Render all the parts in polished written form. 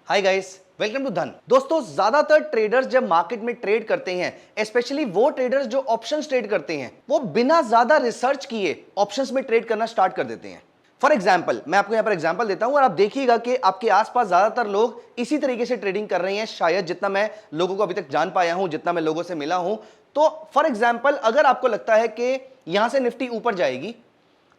Hi guys, welcome to धन। दोस्तों, ज्यादातर ट्रेडर्स जब मार्केट में ट्रेड करते हैं, स्पेशली वो ट्रेडर्स जो ऑप्शंस ट्रेड करते हैं, वो बिना ज्यादा रिसर्च किए ऑप्शंस में ट्रेड करना स्टार्ट कर देते हैं। फॉर एग्जांपल, मैं आपको यहां पर एग्जांपल देता हूं और आप देखिएगा कि आपके आसपास ज्यादातर लोग इसी तरीके से ट्रेडिंग कर रहे हैं, शायद जितना मैं लोगों को अभी तक जान पाया हूं, जितना मैं लोगों से मिला हूं। तो फॉर एग्जाम्पल, अगर आपको लगता है कि यहां से निफ्टी ऊपर जाएगी,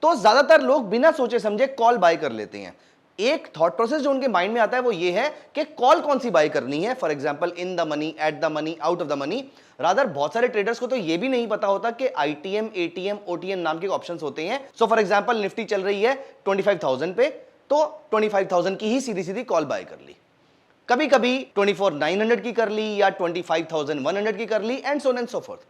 तो ज्यादातर लोग बिना सोचे समझे कॉल बाय कर लेते हैं। एक थॉट प्रोसेस जो उनके माइंड में आता है वो ये है कि कॉल कौन सी बाय करनी है, for example in the money, at the money, out of the money. Rather बहुत सारे ट्रेडर्स को तो ये भी नहीं पता होता कि आईटीएम, एटीएम, ओटीएम नाम के ऑप्शंस होते हैं। सो फॉर एग्जांपल, निफ्टी चल रही है 25,000 पे, तो 25,000 की ही सीधी सीधी कॉल बाय कर ली। कभी कभी 24,900 की कर ली या 25,100 की कर ली, and so on and so forth.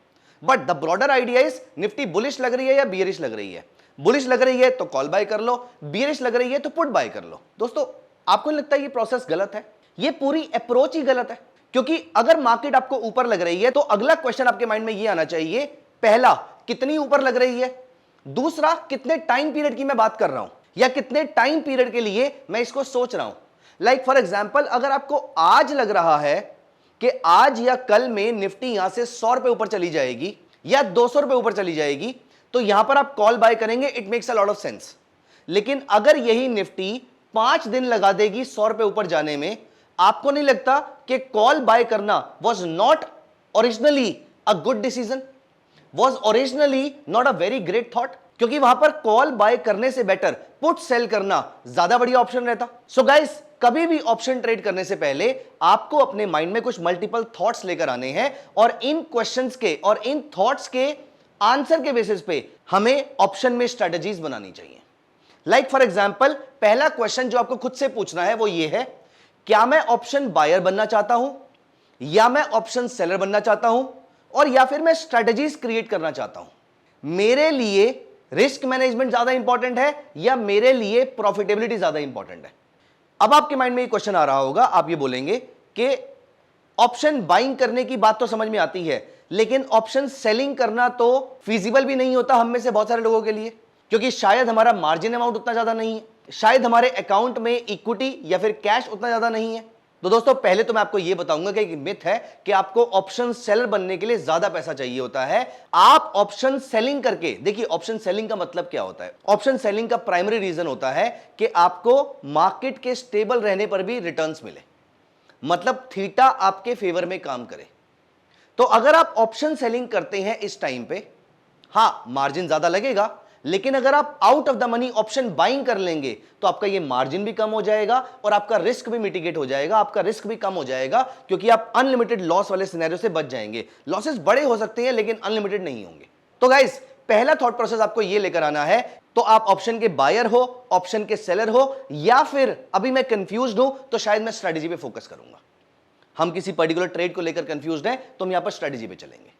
But the broader idea is, Nifty bullish लग रही है या बियरिश लग रही है। बुलिश लग रही है तो कॉल बाय कर लो, बियरिश लग रही है तो पुट बाय कर लो। दोस्तों, आपको नहीं लगता ये प्रोसेस गलत है? ये पूरी अप्रोच ही गलत है। क्योंकि अगर मार्केट आपको ऊपर लग रही है तो अगला क्वेश्चन आपके माइंड में ये आना चाहिए, पहला, कितनी ऊपर लग रही है, दूसरा, कितने टाइम पीरियड की मैं बात कर रहा हूं या कितने टाइम पीरियड के लिए मैं इसको सोच रहा हूं। लाइक फॉर एग्जाम्पल, अगर आपको आज लग रहा है कि आज या कल में निफ्टी यहां से 100 रुपए ऊपर चली जाएगी या 200 रुपए ऊपर चली जाएगी, तो यहां पर आप कॉल बाय करेंगे, it makes a lot of sense. लेकिन अगर यही निफ्टी 5 दिन लगा देगी 100 रुपए ऊपर जाने में, आपको नहीं लगता कि कॉल बाय करना was not originally a good decision, was originally not a very great thought? क्योंकि वहां पर कॉल बाय करने से बेटर पुट सेल करना ज्यादा बढ़िया ऑप्शन रहता। सो गाइस, कभी भी ऑप्शन ट्रेड करने से पहले आपको अपने माइंड में कुछ मल्टीपल थॉट्स लेकर आने हैं और इन क्वेश्चंस के और इन थॉट्स के आंसर के बेसिस पे हमें ऑप्शन में स्ट्रेटजीज बनानी चाहिए। लाइक फॉर एग्जांपल, पहला क्वेश्चन जो आपको खुद से पूछना है वो ये है, क्या मैं ऑप्शन बायर बनना चाहता हूं या मैं ऑप्शन सेलर बनना चाहता हूं, और या फिर मैं स्ट्रेटजीज क्रिएट करना चाहता हूं। मेरे लिए रिस्क मैनेजमेंट ज्यादा इंपॉर्टेंट है या मेरे लिए प्रॉफिटेबिलिटी ज्यादा इंपॉर्टेंट है? अब आपके माइंड में ये क्वेश्चन आ रहा होगा, आप ये बोलेंगे कि ऑप्शन बाइंग करने की बात तो समझ में आती है, लेकिन ऑप्शन सेलिंग करना तो फिजिबल भी नहीं होता हम में से बहुत सारे लोगों के लिए, क्योंकि शायद हमारा मार्जिन अमाउंट उतना ज्यादा नहीं है, शायद हमारे अकाउंट में इक्विटी या फिर कैश उतना ज्यादा नहीं है। तो दोस्तों, पहले तो मैं आपको यह बताऊंगा कि एक मिथ है कि आपको ऑप्शन सेलर बनने के लिए ज्यादा पैसा चाहिए होता है। आप ऑप्शन सेलिंग करके देखिए, ऑप्शन सेलिंग का मतलब क्या होता है? ऑप्शन सेलिंग का प्राइमरी रीजन होता है कि आपको मार्केट के स्टेबल रहने पर भी रिटर्न्स मिले, मतलब थीटा आपके फेवर में काम करे। तो अगर आप ऑप्शन सेलिंग करते हैं इस टाइम पे, हां मार्जिन ज्यादा लगेगा, लेकिन अगर आप out of the money option buying कर लेंगे तो आपका ये मार्जिन भी कम हो जाएगा और आपका रिस्क भी मिटिगेट हो जाएगा, आपका रिस्क भी कम हो जाएगा, क्योंकि आप अनलिमिटेड लॉस वाले सिनेरियो से बच जाएंगे। लॉसेस बड़े हो सकते हैं लेकिन अनलिमिटेड नहीं होंगे। तो गाइस, पहला थॉट प्रोसेस आपको ये लेकर आना है, तो आप ऑप्शन के बायर हो, ऑप्शन के सेलर हो, या फिर अभी मैं कंफ्यूज्ड हूं तो शायद मैं स्ट्रेटजी पे फोकस करूंगा। हम किसी पर्टिकुलर ट्रेड को लेकर कंफ्यूज्ड हैं तो हम यहां पर स्ट्रेटजी पे चलेंगे।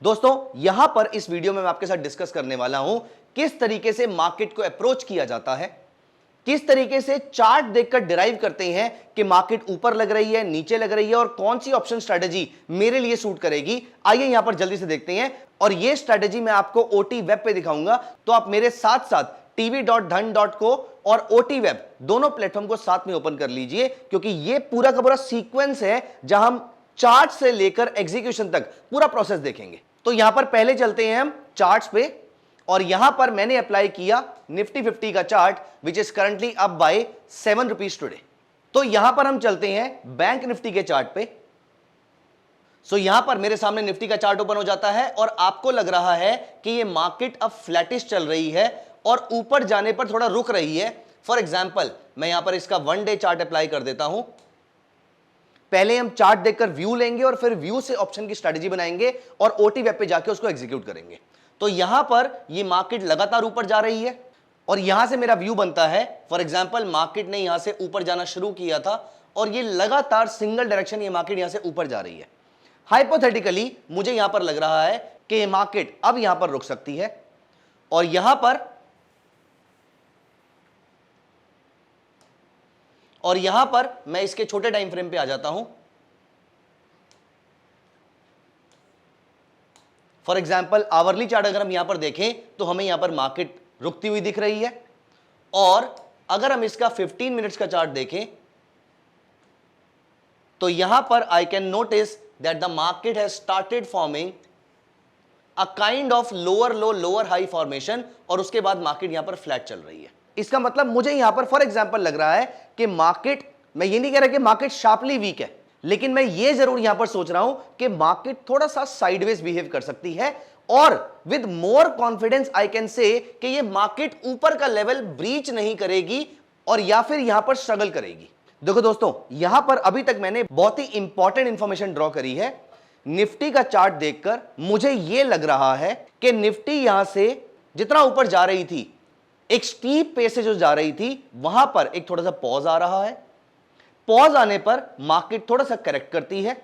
दोस्तों, यहां पर इस वीडियो में मैं आपके साथ डिस्कस करने वाला हूं किस तरीके से मार्केट को अप्रोच किया जाता है, किस तरीके से चार्ट देखकर डिराइव करते हैं कि मार्केट ऊपर लग रही है, नीचे लग रही है, और कौन सी ऑप्शन स्ट्रेटजी मेरे लिए सूट करेगी। आइए यहां पर जल्दी से देखते हैं, और यह स्ट्रेटजी मैं आपको ओटी वेब पे दिखाऊंगा। तो आप मेरे साथ साथ tv.dhan.co और ओटी वेब दोनों प्लेटफॉर्म को साथ में ओपन कर लीजिए, क्योंकि यह पूरा का पूरा सीक्वेंस है जहां हम चार्ट से लेकर एग्जीक्यूशन तक पूरा प्रोसेस देखेंगे। तो यहां पर पहले चलते हैं हम चार्ट्स पे, और यहां पर मैंने अप्लाई किया निफ्टी 50 का chart, which is currently up by 7 rupees today. तो यहां पर हम चलते हैं बैंक निफ्टी के चार्ट पे। सो यहां पर मेरे सामने निफ्टी का चार्ट ओपन हो जाता है और आपको लग रहा है कि ये मार्केट अब फ्लैटिश चल रही है और ऊपर जाने पर थोड़ा रुक रही है। फॉर एग्जाम्पल, मैं यहां पर इसका 1 डे चार्ट अप्लाई कर देता हूं। पहले हम चार्ट देखकर व्यू लेंगे और फिर व्यू से ऑप्शन की स्ट्रेटजी बनाएंगे और ओटी वेब पे जाके उसको एग्जीक्यूट करेंगे। तो यहां पर ये मार्केट लगातार ऊपर जा रही है और यहां से मेरा व्यू बनता है, फॉर एग्जांपल मार्केट ने यहां से ऊपर जाना शुरू किया था और ये लगातार सिंगल डायरेक्शन, ये मार्केट यहां से ऊपर जा रही है। हाइपोथेटिकली मुझे यहां पर लग रहा है कि ये मार्केट अब यहां पर रुक सकती है, और यहां पर मैं इसके छोटे टाइम फ्रेम पे आ जाता हूं। फॉर एग्जाम्पल, आवरली चार्ट अगर हम यहां पर देखें तो हमें यहां पर मार्केट रुकती हुई दिख रही है, और अगर हम इसका 15 मिनट्स का चार्ट देखें तो यहां पर I can notice that the market has started forming a kind of lower low lower high formation, और उसके बाद मार्केट यहां पर फ्लैट चल रही है। इसका मतलब मुझे यहां पर फॉर एग्जांपल लग रहा है कि मार्केट, मैं ये नहीं कह रहा कि मार्केट शार्पली वीक है, लेकिन मैं ये जरूर यहां पर सोच रहा हूं कि मार्केट थोड़ा सा साइडवेज बिहेव कर सकती है, और with more confidence I can say कि ये मार्केट ऊपर का लेवल ब्रीच नहीं करेगी और या फिर यहां पर स्ट्रगल करेगी। देखो दोस्तों, यहां पर अभी तक मैंने बहुत ही इंपॉर्टेंट इंफॉर्मेशन ड्रॉ करी है। निफ्टी का चार्ट देखकर मुझे यह लग रहा है कि निफ्टी यहां से जितना ऊपर जा रही थी, एक स्टीप पेस से जो जा रही थी, वहां पर एक थोड़ा सा पॉज आ रहा है। पॉज आने पर मार्केट थोड़ा सा करेक्ट करती है,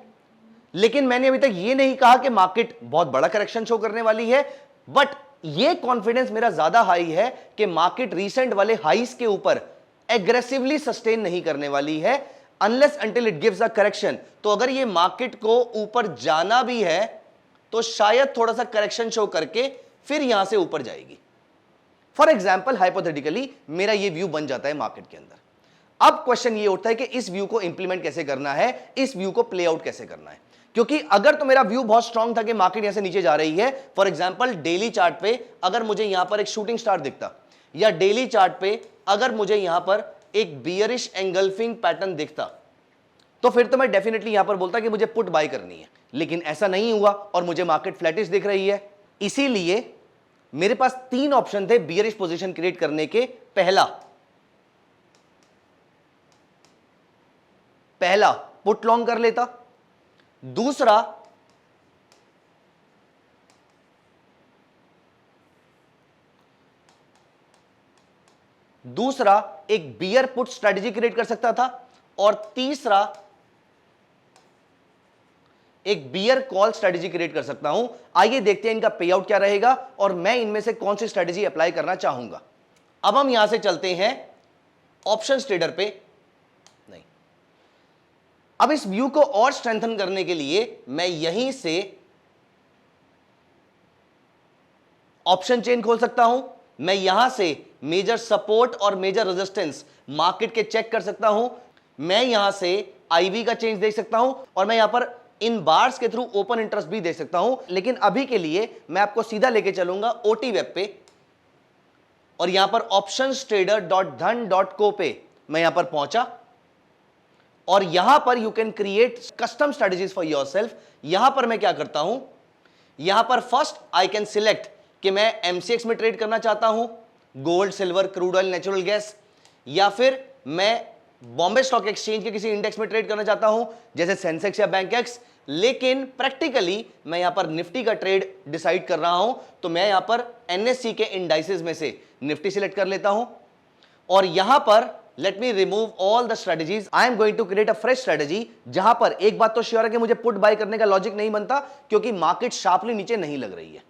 लेकिन मैंने अभी तक यह नहीं कहा कि मार्केट बहुत बड़ा करेक्शन शो करने वाली है, बट यह कॉन्फिडेंस मेरा ज्यादा हाई है कि मार्केट रीसेंट वाले हाईस के ऊपर एग्रेसिवली सस्टेन नहीं करने वाली है unless until it gives a correction. तो अगर ये मार्केट को ऊपर जाना भी है तो शायद थोड़ा सा करेक्शन शो करके फिर यहां से ऊपर जाएगी। फॉर एग्जाम्पल हाइपोथेटिकली मेरा ये व्यू बन जाता है मार्केट के अंदर। अब क्वेश्चन ये उठता है कि इस व्यू को इंप्लीमेंट कैसे करना है, इस व्यू को प्ले आउट कैसे करना है। क्योंकि अगर तो मेरा व्यू बहुत स्ट्रांग था कि मार्केट यहां से नीचे जा रही है, फॉर एग्जांपल डेली चार्ट पे अगर मुझे यहां पर एक शूटिंग स्टार दिखता, या डेली चार्ट पे अगर मुझे यहां पर एक बियरिश एंगल्फिंग पैटर्न दिखता, तो फिर तो मैं डेफिनेटली यहां पर बोलता कि मुझे पुट बाय करनी है। लेकिन ऐसा नहीं हुआ और मुझे मार्केट फ्लैटिश दिख रही है। इसीलिए मेरे पास तीन ऑप्शन थे बियरिश पोजीशन क्रिएट करने के। पहला पुट लॉन्ग कर लेता, दूसरा एक बियर पुट स्ट्रेटजी क्रिएट कर सकता था, और तीसरा एक बियर कॉल स्ट्रेटजी क्रिएट कर सकता हूं। आइए देखते हैं इनका पे आउट क्या रहेगा और मैं इनमें से कौन सी स्ट्रेटजी अप्लाई करना चाहूंगा। अब हम यहां से चलते हैं ऑप्शंस ट्रेडर पे। नहीं, अब इस व्यू को और स्ट्रेंथन करने के लिए मैं यहीं से ऑप्शन चेन खोल सकता हूं। मैं यहां से मेजर सपोर्ट और मेजर रेजिस्टेंस मार्केट के चेक कर सकता हूं। मैं यहां से आईवी का चेंज देख सकता हूं, और मैं यहां पर इन बार्स के थ्रू ओपन इंटरेस्ट भी देख सकता हूं। लेकिन अभी के लिए मैं आपको सीधा लेके चलूंगा ओटी वेब पे, और यहां पर optionstrader.dhan.co पे मैं यहां पर पहुंचा, और यहां पर you can create custom strategies for yourself. यहां पर मैं क्या करता हूं, यहां पर फर्स्ट आई कैन सिलेक्ट कि मैं एमसीएक्स में ट्रेड करना चाहता हूं, gold, silver, crude oil, natural gas, या फिर मैं बॉम्बे स्टॉक एक्सचेंज के किसी इंडेक्स में ट्रेड करना चाहता हूं जैसे सेंसेक्स या बैंकेक्स। लेकिन प्रैक्टिकली मैं यहां पर निफ्टी का ट्रेड डिसाइड कर रहा हूं, तो मैं यहां पर एनएससी के इंडाइसेस में से निफ्टी सिलेक्ट कर लेता हूं, और यहां पर let me remove all the strategies. I am going to create a fresh strategy, जहां पर एक बात तो श्योर है कि मुझे पुट बाय करने का लॉजिक नहीं बनता, क्योंकि मार्केट शार्पली नीचे नहीं लग रही है।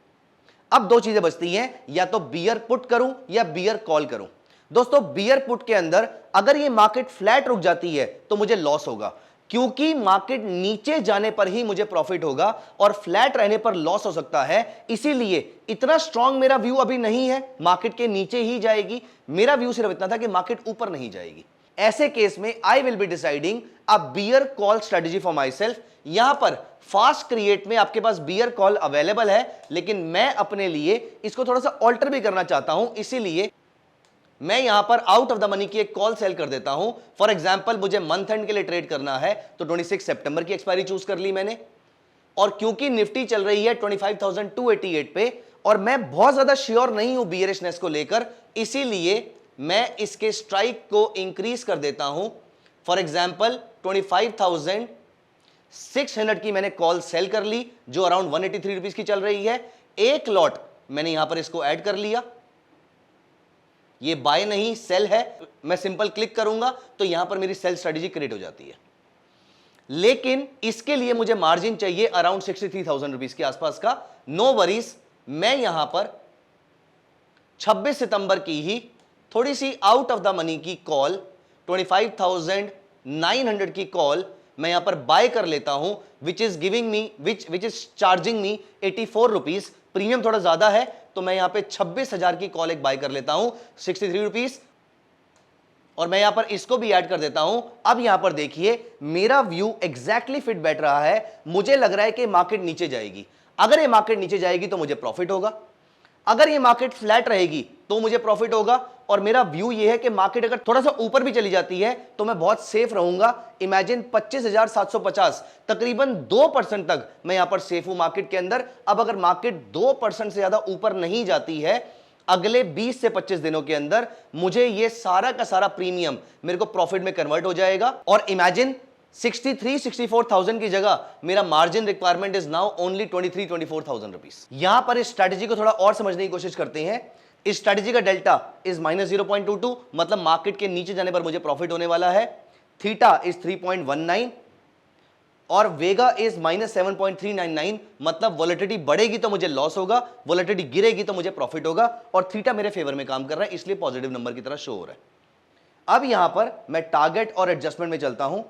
अब दो चीजें बचती हैं, या तो बियर पुट करूं या बियर कॉल करूं। दोस्तों, बियर पुट के अंदर अगर ये मार्केट फ्लैट रुक जाती है तो मुझे लॉस होगा, क्योंकि मार्केट नीचे जाने पर ही मुझे प्रॉफिट होगा और फ्लैट रहने पर लॉस हो सकता है। इसीलिए इतना स्ट्रांग मेरा व्यू अभी नहीं है, मार्केट के नीचे ही जाएगी। मेरा व्यू सिर्फ इतना था कि मार्केट ऊपर नहीं जाएगी। ऐसे केस में I will be deciding a bear call strategy for myself. यहां पर फास्ट क्रिएट में आपके पास बियर कॉल अवेलेबल है, लेकिन मैं अपने लिए इसको थोड़ा सा ऑल्टर भी करना चाहता हूं। इसीलिए मैं यहां पर आउट ऑफ द मनी की एक कॉल सेल कर देता हूं। फॉर एग्जांपल मुझे मंथ एंड के लिए ट्रेड करना है, तो 26 सितंबर की एक्सपायरी चूज कर ली मैंने, और क्योंकि निफ्टी चल रही है 25,288 पे और मैं बहुत ज्यादा श्योर नहीं हूं बियरिशनेस को लेकर, इसीलिए मैं इसके स्ट्राइक को इंक्रीज कर देता हूं। फॉर एग्जांपल 25,600 की मैंने कॉल सेल कर ली, जो अराउंड 183 रुपीज की चल रही है। एक लॉट मैंने यहां पर इसको ऐड कर लिया, ये बाय नहीं सेल है। मैं सिंपल क्लिक करूंगा तो यहां पर मेरी सेल स्ट्रेटजी क्रिएट हो जाती है। लेकिन इसके लिए मुझे मार्जिन चाहिए अराउंड 63,000 रुपीज के आसपास का। नो वरीज, मैं यहां पर 26 सितंबर की ही थोड़ी सी आउट ऑफ द मनी की कॉल 25,900 की कॉल मैं यहां पर बाय कर लेता हूं, which is giving me which is charging me 84 rupees. Premium थोड़ा ज्यादा है, तो मैं यहां पे 26,000 की कॉल एक बाय कर लेता हूं 63 रुपीज, और मैं यहां पर इसको भी ऐड कर देता हूं। अब यहां पर देखिए मेरा व्यू एग्जैक्टली फिट बैठ रहा है। मुझे लग रहा है कि मार्केट नीचे जाएगी। अगर ये मार्केट नीचे जाएगी तो मुझे प्रॉफिट होगा, अगर ये मार्केट फ्लैट रहेगी तो मुझे प्रॉफिट होगा। और मेरा व्यू ये है कि मार्केट अगर थोड़ा सा ऊपर भी चली जाती है तो मैं बहुत सेफ रहूंगा। इमेजिन 25,750 तकरीबन 2% तक मैं यहां पर सेफ हूं मार्केट के अंदर। अब अगर मार्केट 2% से ज्यादा ऊपर नहीं जाती है अगले 20 से 25 दिनों के अंदर, मुझे ये सारा का सारा प्रीमियम मेरे को प्रॉफिट में कन्वर्ट हो जाएगा। और इमेजिन 63-64,000 की जगह मेरा margin requirement is now only 23-24,000 rupees. यहां पर इस स्ट्रेटजी को थोड़ा और समझने की कोशिश करते हैं। इस स्ट्रेटजी का डेल्टा इज -0.22, मतलब मार्केट के नीचे जाने पर मुझे प्रॉफिट होने वाला है। थीटा इज 3.19 और वेगा इज -7.399, मतलब वोलेटिलिटी बढ़ेगी तो मुझे लॉस होगा, वोलेटिलिटी गिरेगी तो मुझे प्रॉफिट होगा। और थीटा मेरे फेवर में काम कर रहा है, इसलिए पॉजिटिव नंबर की तरह शो हो रहा है। अब यहां पर मैं टारगेट और एडजस्टमेंट में चलता हूं।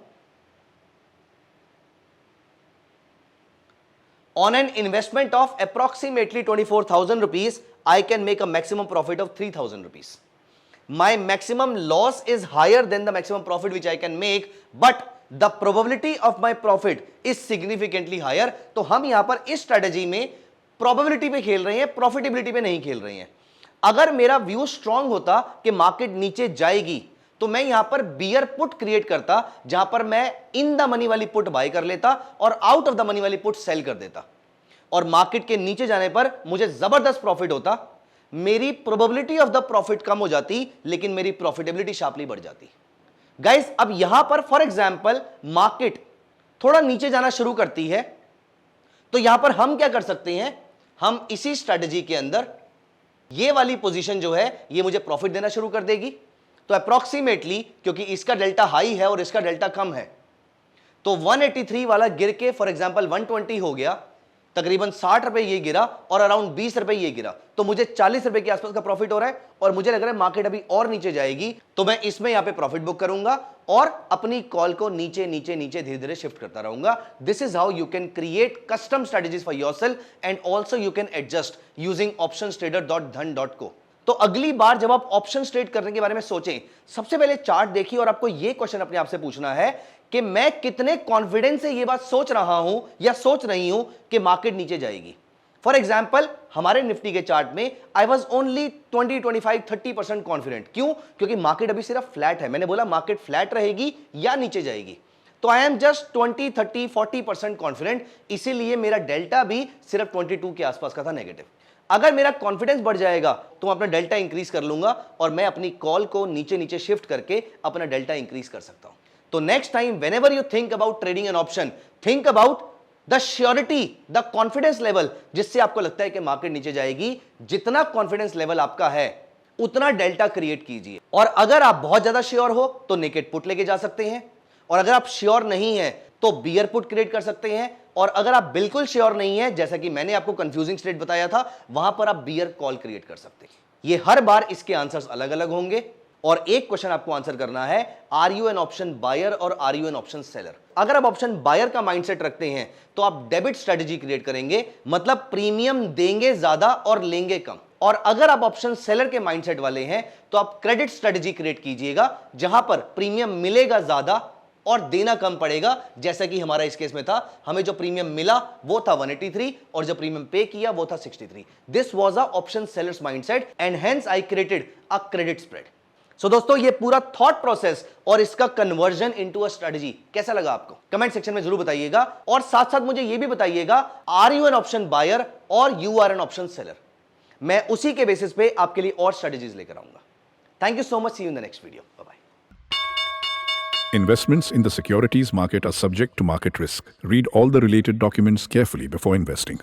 On an investment of approximately 24,000 rupees, I can make a maximum profit of 3,000 rupees. My maximum loss is higher than the maximum profit which I can make, but the probability of my profit is significantly higher. तो हम यहां पर इस strategy में probability पे खेल रहे हैं, प्रॉफिटेबिलिटी पे नहीं खेल रहे हैं। अगर मेरा व्यू स्ट्रांग होता कि मार्केट नीचे जाएगी तो मैं यहां पर बियर पुट क्रिएट करता, जहां पर मैं इन द मनी वाली पुट बाय कर लेता और आउट ऑफ द मनी वाली पुट सेल कर देता, और मार्केट के नीचे जाने पर मुझे जबरदस्त प्रॉफिट होता। मेरी प्रोबेबिलिटी ऑफ द प्रॉफिट कम हो जाती लेकिन मेरी प्रॉफिटेबिलिटी शार्पली बढ़ जाती। गाइस, अब यहां पर फॉर एग्जांपल मार्केट थोड़ा नीचे जाना शुरू करती है तो यहां पर हम क्या कर सकते हैं, हम इसी स्ट्रेटजी के अंदर ये वाली पोजीशन जो है ये मुझे प्रॉफिट देना शुरू कर देगी। तो अप्रोक्सीमेटली, क्योंकि इसका डेल्टा हाई है और इसका डेल्टा कम है, तो 183 वाला गिर के फॉर एग्जांपल 120 हो गया, तकरीबन 60 रुपए ये गिरा और अराउंड 20 रुपए ये गिरा, तो मुझे 40 रुपए के आसपास का प्रॉफिट हो रहा है। और मुझे लग रहा है मार्केट अभी और नीचे जाएगी तो मैं इसमें यहां पे प्रॉफिट बुक करूंगा और अपनी कॉल को नीचे नीचे नीचे धीरे धीरे शिफ्ट करता रहूंगा। This is how you can create custom strategies for yourself and also you can adjust using optionstrader.dhan.co। तो अगली बार जब आप ऑप्शन ट्रेड करने के बारे में सोचें, सबसे पहले चार्ट देखिए और आपको यह क्वेश्चन अपने आप से पूछना है कि मैं कितने कॉन्फिडेंस से यह बात सोच रहा हूं या सोच रही हूं कि मार्केट नीचे जाएगी। फॉर एग्जाम्पल हमारे निफ्टी के चार्ट में आई वॉज ओनली 20-25-30% कॉन्फिडेंट। क्यों? क्योंकि मार्केट अभी सिर्फ फ्लैट है। मैंने बोला मार्केट फ्लैट रहेगी या नीचे जाएगी, तो आई एम जस्ट 20-30-40% कॉन्फिडेंट, इसीलिए मेरा डेल्टा भी सिर्फ 22 के आसपास का था नेगेटिव। अगर मेरा कॉन्फिडेंस बढ़ जाएगा तो मैं अपना डेल्टा इंक्रीज कर लूंगा और मैं अपनी कॉल को नीचे नीचे शिफ्ट करके अपना डेल्टा इंक्रीज कर सकता हूं। तो next time whenever you think about trading an option, think about the surety, the confidence level जिससे आपको लगता है कि मार्केट नीचे जाएगी। जितना कॉन्फिडेंस लेवल आपका है उतना डेल्टा क्रिएट कीजिए। और अगर आप बहुत ज्यादा श्योर हो तो नेकेड पुट लेके जा सकते हैं, और अगर आप श्योर नहीं है तो बियर पुट क्रिएट कर सकते हैं, और अगर आप बिल्कुल श्योर नहीं है, जैसा कि मैंने आपको कंफ्यूजिंग स्टेट बताया था, वहां पर आप बियर कॉल क्रिएट कर सकते हैं। ये हर बार इसके आंसर्स अलग अलग होंगे और एक क्वेश्चन आपको आंसर करना है, are you an option buyer और are you an option seller. अगर आप ऑप्शन बायर का माइंडसेट रखते हैं तो आप डेबिट स्ट्रेटजी क्रिएट करेंगे, मतलब प्रीमियम देंगे ज्यादा और लेंगे कम। और अगर आप ऑप्शन सेलर के माइंडसेट वाले हैं तो आप क्रेडिट स्ट्रेटजी क्रिएट कीजिएगा, जहां पर प्रीमियम मिलेगा ज्यादा और देना कम पड़ेगा, जैसा कि हमारा इस केस में था। हमें जो प्रीमियम मिला वो था 183 और जो प्रीमियम पे किया वो था 63। This was a option sellers mindset and hence I created a credit spread. So दोस्तों, ये पूरा थॉट प्रोसेस और इसका कन्वर्जन इनटू अ स्ट्रेटजी कैसा लगा आपको, कमेंट सेक्शन में जरूर बताइएगा। और साथ साथ मुझे ये भी बताइएगा, are you an option buyer और you are an option seller. मैं उसी के बेसिस पे आपके लिए और स्ट्रेटजीज लेकर आऊंगा। Thank you so much, see you in the next video, bye bye. Investments in the securities market are subject to market risk. Read all the related documents carefully before investing.